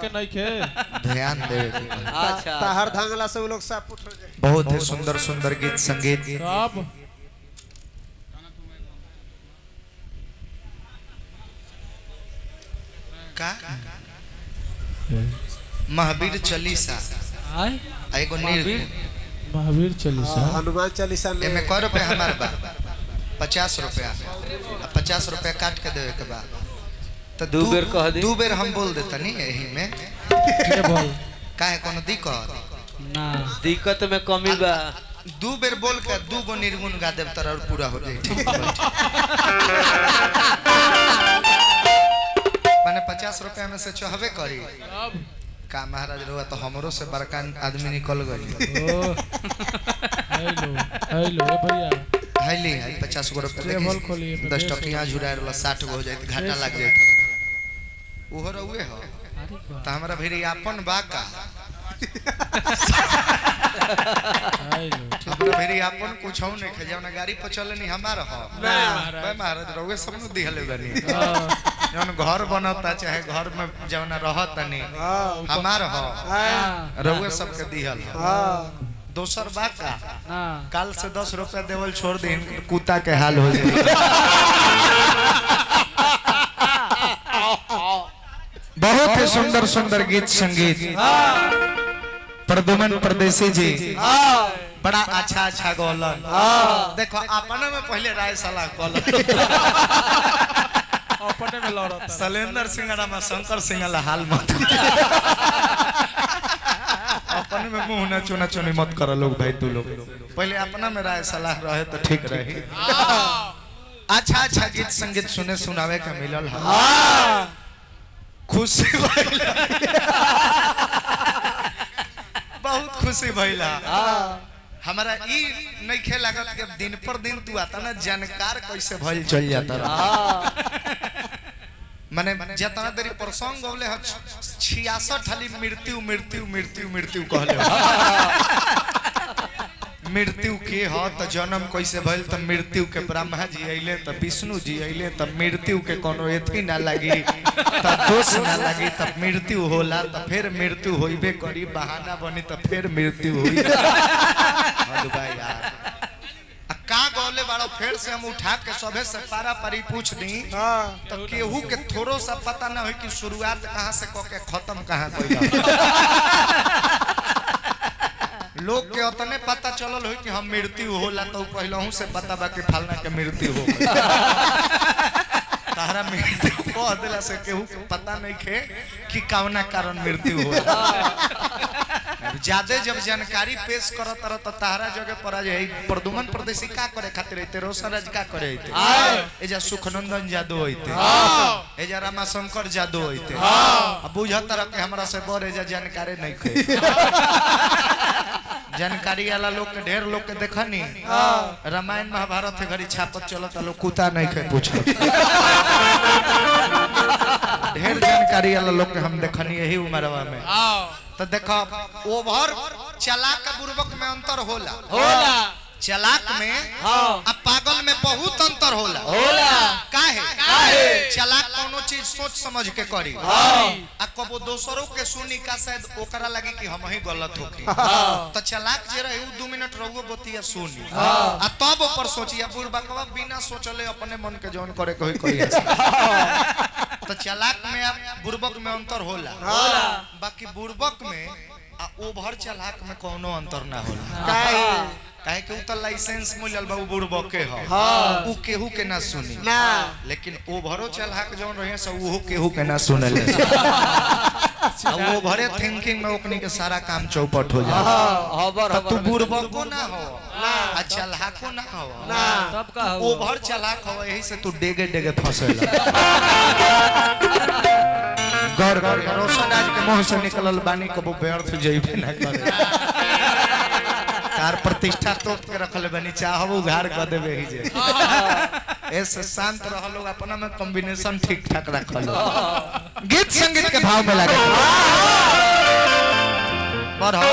के नहीं खे ध्यान दे। अच्छा ताहर धांगला से वो लोग सब उठ जाए। बहुत ही सुंदर सुंदर गीत संगीत अब का महावीर चालीसा एगो महावीर चालीसा हनुमान चालीसा में एमे कै रुपया हमार बा 50 रुपया 50 रुपया काट के देवे के बा तो दू बेर कह दी दू बेर हम बोल देतनी यही में के बोल काहे कोनो दिक्कत ना दिक्कत में कमी बा दू बेर बोल के दू गो निर्गुण गा देव तर और पूरा हो जाए ठीक माने 50 रुपया में से चहबे करी अब का महाराज रहुआ तो हमरो से बड़का आदमी निकल गई ओ हेलो हेलो ए भैया हाईली 50 गो रुपया टेबल खोलिए 10 टकिया झुराए वाला 60 गो हो जाए घाटा लग जाए ओहो रहुए हो तो हमरा भेरी अपन बा का हेलो हमरा भेरी अपन कुछ हो नहीं खजाव ना गाड़ी पर चले नहीं हमार हो भाई महाराज रहुए सब न दिहले बनी जौन घर बनता चाहे घर में जौन रहत नहीं हमार हो रहुए सबके दिहल हो दोसर बात का काल से 10 रुपया देवल छोड़ दी कुत्ता के हाल हो जाए बहुत ही सुंदर सुंदर गीत संगीत प्रदुमन परदेसी जी बड़ा अच्छा अच्छा गौलन देखो अपने में पहले राय सलाह गौलन अपने में लड़ता शैलेंद्र सिंह रामा शंकर सिंह ला हाल मत अपने में मुंह ना चुना चुनी मत करो लोग भाई तू लोग पहले अपना में राय सलाह रहे तो ठीक रही अच्छा अच्छा गीत संगीत सुने सुनावे का मिलल है खुशी भइला बहुत खुशी भइला हमारा ई नहीं खे लागत कि दिन पर दिन तू आता ना जानकार कैसे भइल चल जाता माने जितना देरी प्रसंग गवले ह 66 खाली मृत्यु मृत्यु मृत्यु मृत्यु कहले मृत्यु के ह त जन्म कैसे भइल त मृत्यु के ब्रह्मा जी अइले त विष्णु जी अइले त मृत्यु के कोनो एथी ना लगी त दोष ना लगी त मृत्यु होला त फिर मृत्यु होइबे करी बहाना बनी त फिर मृत्यु होई हद भाई यार का गौले वाला फिर से हम उठा के सभे से पारा पारी पूछ दी तो केहू के थोड़ो सा पता ना हो कि शुरुआत कहां से क के खत्म कहां कइला लोग के उतने पता चलल हो कि हम मृत्यु होला तो पहलहू से पता बा कि फलना के मृत्यु हो तारा मृत्यु कह देला से केहू के पता नहीं खे कि कौना कारण मृत्यु होला ज्यादा जब जानकारी पेश करत रह तो तारा जगह पर आ जाए प्रदुमन परदेसी का करे खातिर रहते रोशनराज का करे रहते एजा सुखनंदन जादू होते एजा रामा शंकर जादू होते अब बुझत रह के हमरा से बर एजा जानकारी नहीं खे जानकारी वाला लोग के ढेर लोग के देखनी रामायण महाभारत के घड़ी छापत चलत लोग कुत्ता नहीं खे पूछ ढेर जानकारी वाला लोग के हम देखनी यही उमरवा में तो देखो ओवर चालाक का बुर्बक में अंतर होला चालाक में अब पागल में बहुत अंतर होला काहे चालाक कोनो चीज सोच समझ के करी आ कबो दोसरों के सुनी का शायद ओकरा लगी कि हम ही गलत होके तो चालाक जे रहे 2 मिनट रहुओ बतिया सुनी आ तब ऊपर सोचिया बुर्बकवा बिना सोचले अपने मन के जौन करे कोई करी तो चालाक में अब बुर्बक में अंतर होला बाकी बुर्बक में आ ओभर चालाक में कोनो अंतर ना होला काहे कि उ त लाइसेंस मिलल बा बुर्बक के ह उ केहू के ना सुनी लेकिन ओभरो चालाक जौन रहे से ओहो केहू के ना सुनेले अब ओभरे थिंकिंग में ओकनी के सारा काम चौपट हो जाए तू बुर्बको ना हो आ चालाको ना हो तब का हो ओभर चालाक हो यही से तू डेगे डेगे फसेला गौर कर रोशन आज के मुंह से निकलल बानी कबो व्यर्थ जइबे ना करे तार प्रतिष्ठा तोप के रखल बनी चाहबो उघार कर देबे ही जे ऐसे शांत रह लोग अपना में कॉम्बिनेशन ठीक ठाक रखल गीत संगीत के भाव में लगे बढ़ो